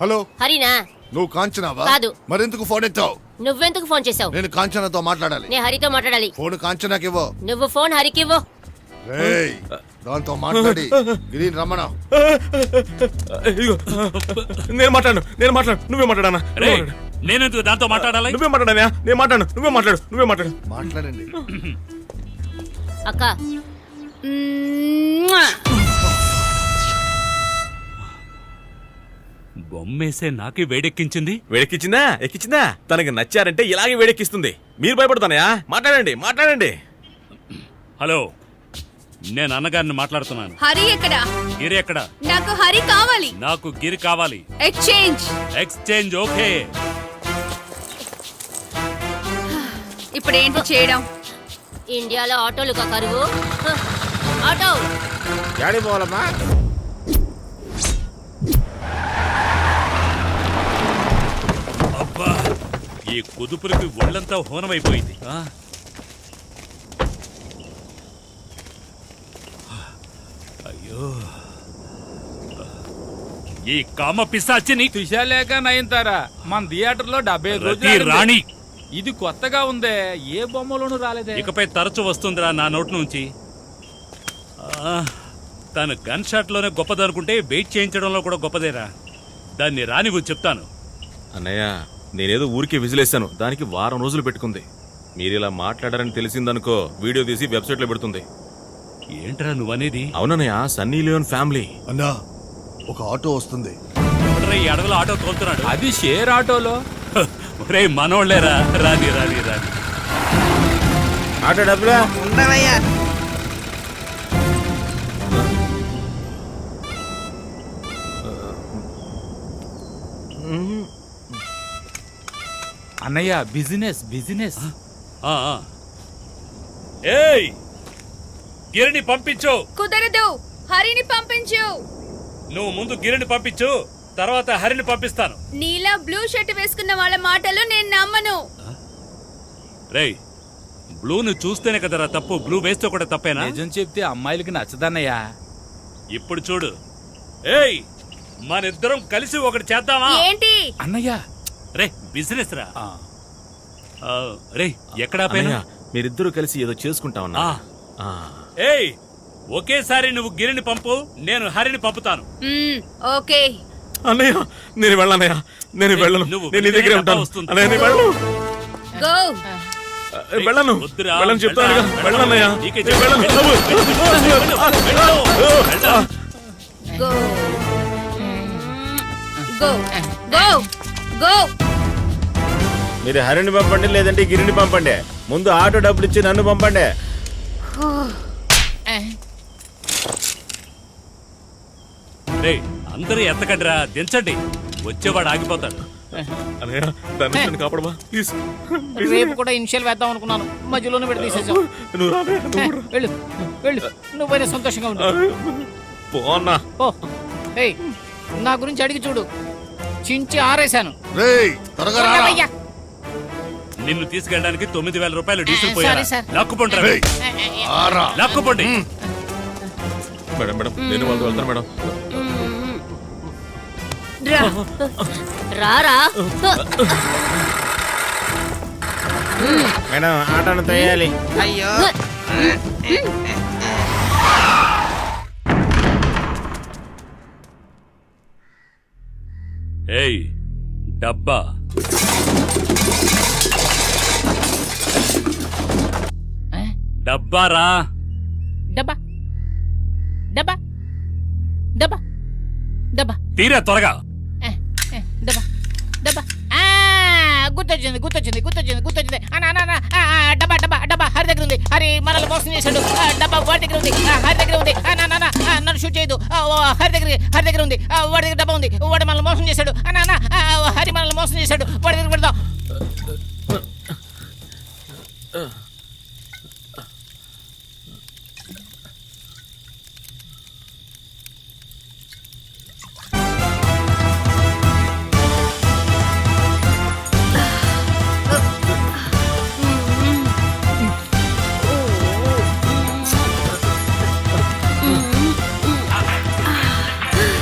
Hello హరినా? నువ్వు కాంచనావా? కాదు. మరెందుకు ఫోన్ ఎత్తావు? నువ్వెందుకు ఫోన్ చేసావు? నేను కాంచనాతో మాట్లాడాలి. నేను హరితో మాట్లాడాలి. ఫోన్ కాంచనాకి ఇవ్వు. నువ్వు ఫోన్ హరికి ఇవ్వు. రేయ్, దాంతో మాట్లాడి గిరిని రమ్మణ. నేను మాట్లాడు నువ్వే మాట్లాడానా? నేనెందుకు దాంతో మాట్లాడాలి? నువ్వే మాట్లాడానా? నేను మాట్లాడు నువ్వే మాట్లాడు. మాట్లాడండి. అక్క, బొమ్మేసే నాకే వేడెక్కించింది. ఎక్కించిందా? తనకి నచ్చారంటే ఇలాగే వేడెక్కిస్తుంది. మీరు భయపడుతున్నాయా? మాట్లాడండి. హలో, నేను అన్నగారిని మాట్లాడుతున్నాను. హరి ఎక్కడ? గిరి ఎక్కడ? నాకు హరి కావాలి. నాకు గిరి కావాలి. Exchange okay. ఇప్పుడు ఏంటి చేయడం? ఇండియాలో ఆటోలు కరువు. ఆటో యాడి పోవాలమ్మా? అబ్బా, ఈ కుదుపులకి ఒళ్ళంతా హోనమైపోయింది. అయ్యో, ఈ కామ పిశాచిని త్రిషాలేక నయనతారా మన థియేటర్లో 75 రతి రోజులు రాణి. ఇది కొత్తగా ఉందే, ఏ బొమ్మలోనూ రాలేదే. ఇకపై తరచు వస్తుందిరా నా నోటి నుంచి. తను గన్ షాట్ లోనే గొప్పదనుకుంటే వెయిట్ చేయించడంలో కూడా గొప్పదేరా. దాన్ని రానివ్వు, చెప్తాను. అన్నయ్య, నేనేదో ఊరికే విజిలేశాను. దానికి వారం రోజులు పెట్టుకుంది. మీరు ఇలా మాట్లాడారని తెలిసిందనుకో, వీడియో తీసి వెబ్సైట్ లో పెడుతుంది. ఏంట్రా నువ్వనేది? అవునన్నయ్య, సన్నీ లియోన్ ఫ్యామిలీ. అన్నా, ఒక ఆటో వస్తుంది. ఎవడ్రా ఈ అడవిలో ఆటో తోలుతున్నాడు? అది షేర్ ఆటోలో. రే మనోళ్ళేరా. రాని ఆటో డబ్బులా ఉండవయ్యా. అన్నయ్య, బిజినెస్. ఏయ్, గిరిని పంపించు. కుదరదు, హరిని పంపించు. నువ్వు ముందు గిరిని పంపించు, తర్వాత హరిని పంపిస్తాను. నీలా బ్లూ షర్ట్ వేసుకున్న వాళ్ళ మాటలు నేను నమ్మను. రేయ్, బ్లూను చూస్తేనే కదరా తప్పు. బ్లూ వేస్తే కూడా తప్పేనా? నిజం చెప్తే అమ్మాయిలకి నచ్చదన్నయ్యా. ఇప్పుడు చూడు. ఏయ్, మనిద్దరం కలిసి ఒకటి చేద్దామా? ఏంటి? అన్నయ్య, రే, బిజినెస్ రా. రే, ఎక్కడా పైన? మీరిద్దరూ కలిసి ఏదో చేసుకుంటామన్నా. ఏయ్, ఒకేసారి నువ్వు గిరిని పంపు, నేను హరిని పంపుతాను. ఓకే. అన్నయ్య, నేను వెళ్ళనయ్యా. నేను వెళ్ళను. నేను నీ దగ్గరే ఉంటాను. అన్నయ్య, నేను వెళ్ళను. గో. వెళ్ళను. వద్దురా, వెళ్ళను చెప్తాను. వెళ్ళనయ్యా. నీకే నేను వెళ్ళను. గో. గో. గో. గో. మీరు హరిని పంపండి, లేదంటే గిరిని పంపండి. ముందు ఆటో డబ్బులు ఇచ్చి నన్ను పంపండి. రేయ్, అందరూ ఎత్తకండిరా, దించండి. వచ్చేవాడు ఆగిపోతాడు. కాపాడమా ప్లీజ్. రేపు కూడా ఇనిషియల్ వేద్దాం అనుకున్నాను, మధ్యలోనే పెట్టి తీసేసావు. వెళ్ళు నువ్వైనా సంతోషంగా ఉండు. పోన్నా. ఓ, ఏయ్, నా గురించి అడిగి చూడు, చించి ఆరేశాను. రేయ్, త్వరగా రారా. అయ్యా. నిన్ను తీసుకెళ్ళడానికి 9,000 రూపాయలు డీజిల్ సారీ పోయారా? సార్. లాక్కుపోండి రా. రేయ్, ఆరా. లాక్కుపోండి. మేడం నేను వాళ్ళతో వెళ్తాను మేడం. రారా. మేడం, ఆటోను తోయాలి. అయ్యో. ఏయ్, డబ్బా. డబ్బారా. డబ్బా డబ్బా డబ్బా డబ్బా తీరా త్వరగా. డబ్బా డబ్బా. గుర్తొచ్చింది. డబ్బా హరి దగ్గర ఉంది. హరి మనల్ని మోసం చేశాడు. డబ్బా వాడి దగ్గర ఉంది. హరి దగ్గర ఉంది. నన్ను షూట్ చేయదు. హరి దగ్గర ఉంది. వాడి దగ్గర డబ్బా ఉంది. వాడు మనల్ని మోసం చేశాడు. హరి మనల్ని మోసం చేశాడు. వాడి దగ్గర పెడదాం.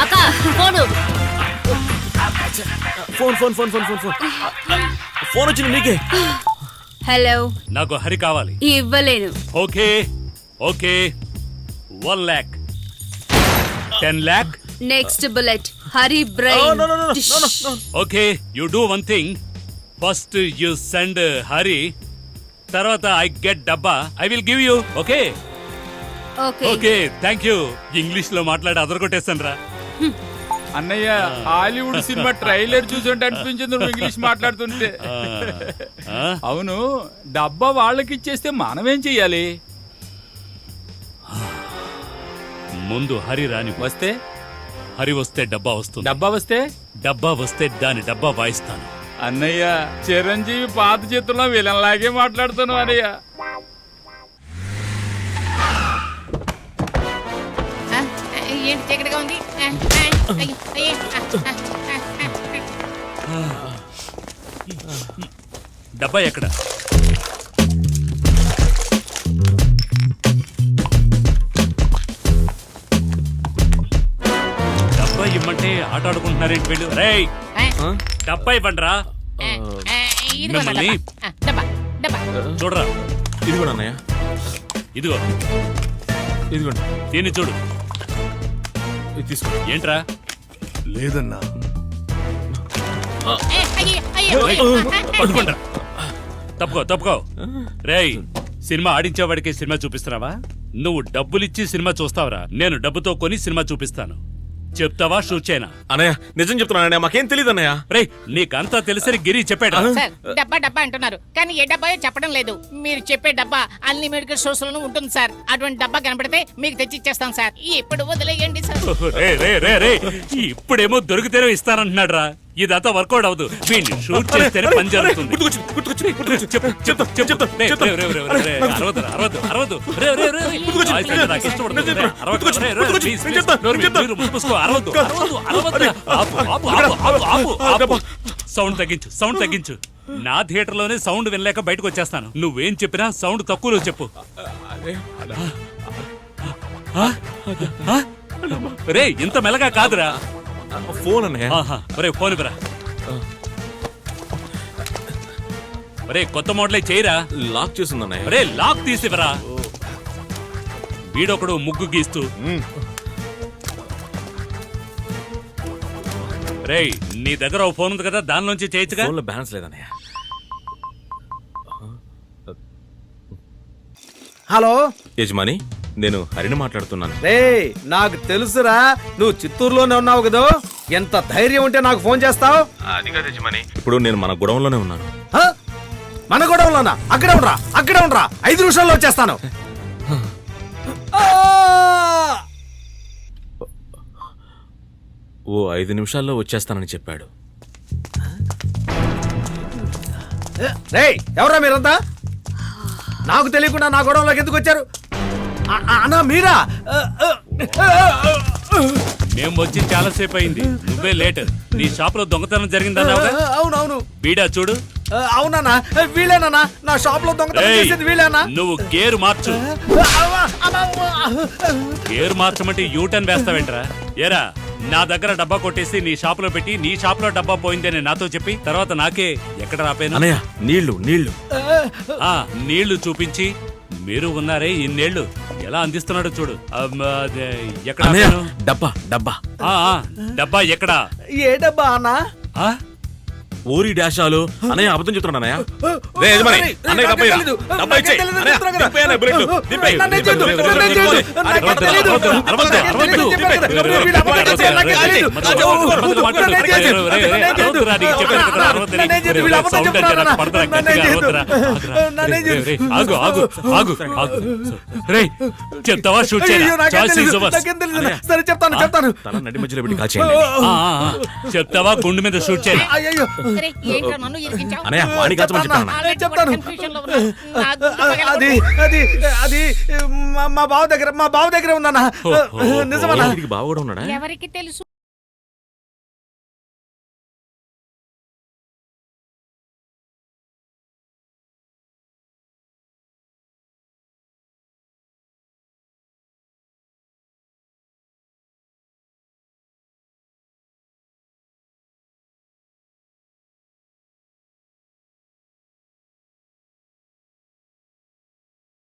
అక్క, phone. Phone phone phone phone phone phone phone వచ్చింది నీకే. హలో, నాకు హరి కావాలి. ఇవ్వలేను. Okay okay 1 lakh 10 lakh. Next bullet Hari No, brain. no, no, no, no, no, no. Okay you do one thing. First you send Hari, తర్వాత I get డబ్బా. I will give you. Okay okay. Okay thank you. English లో మాట్లాడి అదరగొట్టేస్తాను రా. అన్నయ్య Hollywood cinema trailer చూసుంటే అనిపించింది నువ్వు English మాట్లాడుతుంటే. అవును, డబ్బా వాళ్ళకి ఇచ్చేస్తే మనమేం చెయ్యాలి? ముందు హరి రాని. వస్తే హరి వస్తే డబ్బా వస్తుంది. డబ్బా వస్తే డబ్బా వస్తే దాని డబ్బా వాయిస్తాను. అన్నయ్య చిరంజీవి పాత చిత్రంలో వీళ్ళలాగే మాట్లాడుతున్నావు అన్నయ్య. ఏంటి చీకటిగా ఉంది? డబ్బా ఎక్కడ? డబ్బా ఇమ్మంటే ఆట ఆడుకుంటున్నారేంటి వీళ్ళు? రేయ్ డబ్బా ఇవ్వండిరా. మిమ్మల్ని డబ్బా డబ్బా. చూడరా, ఇది కూడా అన్నయ్య, ఇదిగో ఇదిగోండి, దీన్ని చూడు. ఇది తీసుకో. ఏంట్రా? లేదన్నా. పట్టుకుంటా. తప్పుకో తప్పుకో. రేయ్, సినిమా ఆడించేవాడికి సినిమా చూపిస్తున్నావా? నువ్వు డబ్బులిచ్చి సినిమా చూస్తావరా? నేను డబ్బుతో కొని సినిమా చూపిస్తాను. చెప్తావా షూట్ చేయనా? అన్నయ్య నిజం చెప్తున్నాను అన్నయ్య, మాకేం తెలియదు అన్నయ్య. రేయ్, నీకంతా తెలిసరి గిరి చెప్పాడు. సార్ డబ్బా డబ్బా అంటున్నారు కానీ ఏ డబ్బాయో చెప్పడం లేదు. మీరు చెప్పే డబ్బా అన్ని మెడికల్ స్టోర్స్ లోనూ ఉంటుంది సార్. అటువంటి డబ్బా కనపడితే మీకు తెచ్చి ఇచ్చేస్తాం సార్. ఇప్పుడు వదిలేయండి సార్. రే రే రే రే, ఇప్పుడేమో దొరికితేనే ఇస్తానంటున్నాడు రా. ఇదంతా వర్కౌట్ అవ్వదు. వీడిని షూట్ చేస్తేనే పని జరుగుతుంది. సౌండ్ తగ్గించు, సౌండ్ తగ్గించు. నా థియేటర్ లోనే సౌండ్ వినలేక బయటకు వచ్చేస్తాను. నువ్వేం చెప్పినా సౌండ్ తక్కువలో చెప్పు. రే, ఇంత మెల్లగా కాదురా. ఫోన్ అన్నయ్య. ఒరే ఫోన్ ఇవ్వరా. ఒరే కొత్త మోడలే చేయరా. లాక్ చేసింది అన్నయ్య. ఒరే లాక్ తీసివరా. వీడొకడు ముగ్గు గీస్తూ. రేయ్, నీ దగ్గర ఓ ఫోన్ ఉంది కదా, దానిలోంచి చేయొచ్చుగా. ఫోన్లో బ్యాలెన్స్ లేదన్నయ్య. హలో యజమాని, నేను హరిని మాట్లాడుతున్నాను. రే, నాకు తెలుసురా, నువ్వు చిత్తూరులోనే ఉన్నావు కదా. ఎంత ధైర్యం ఉంటే నాకు ఫోన్ చేస్తావు? అది కాదు యజమాని, ఇప్పుడు నేను మన గొడవలోనే ఉన్నాను. మన గొడవలోనా? అక్కడే ఉండరా, అక్కడే ఉండరా, 5 నిమిషాల్లో వచ్చేస్తాను. ఓ 5 నిమిషాల్లో వచ్చేస్తానని చెప్పాడు. రే, ఎవరా మీరంతా? నాకు తెలియకుండా నా గొడవలోకి ఎందుకు వచ్చారు? అన్నా మీరా? మేము వచ్చి చాలా సేపు అయింది, నువ్వే లేట్. నీ షాప్ లో దొంగతనం జరిగిందన్నావుగా. అవునవును. బీడా చూడు. అవునా? వీళ్ళేనా నా షాప్ లో దొంగతనం ఏయ్, చేసేది? వీళ్ళేనా? నువ్వు గేరు మార్చు. గేరు మార్చమంటే యూటర్న్ వేస్తావేంట్రా? ఏరా, నా దగ్గర డబ్బా కొట్టేసి నీ షాప్ లో పెట్టి నీ షాప్ లో డబ్బా పోయిందని నాతో చెప్పి తర్వాత నాకే ఎక్కడ రాపాను? అన్నయ్య, నీళ్లు నీళ్లు. నీళ్లు చూపించి మీరు ఉన్నారే ఇన్నేళ్లు ఎలా అందిస్తున్నాడో చూడు. ఎక్కడ అన్నయ్య, ఆపాను? డబ్బా డబ్బా. డబ్బా ఎక్కడా? ఏ డబ్బా అన్నా? ఓరి డాషాలు. అన్నయ్య అబద్ధం చెప్తున్నాడు అన్నయ్య. రే యజమాని, అన్నయ్య డబ్బా ఇవ్వు. డబ్బా ఇచ్చేయ్. అన్నయ్య, దింపేయ్ అన్నయ్య, బుల్లెట్ దింపేయ్. చెప్తావా షూట్ సరే చెప్తాను చెప్తాను. తన నడి మధ్యలో పెట్టి కాల్చేయండి. చెప్తావా గుండు మీద షూట్ చేయాలి. అయ్యో అరే, ఏంట్రా నన్ను ఇరికించావు? అన్నయ్య, వాణి కాల్చమని చెప్పాను. చెప్తాను. కన్ఫ్యూజన్ లో ఉన్నా. నా గుండె అది అది అది మా బావ దగ్గర ఉందన్నా. నిజమన్నా? వీడికి బావ కూడా ఉన్నాడా? ఎవరికి తెలుసు?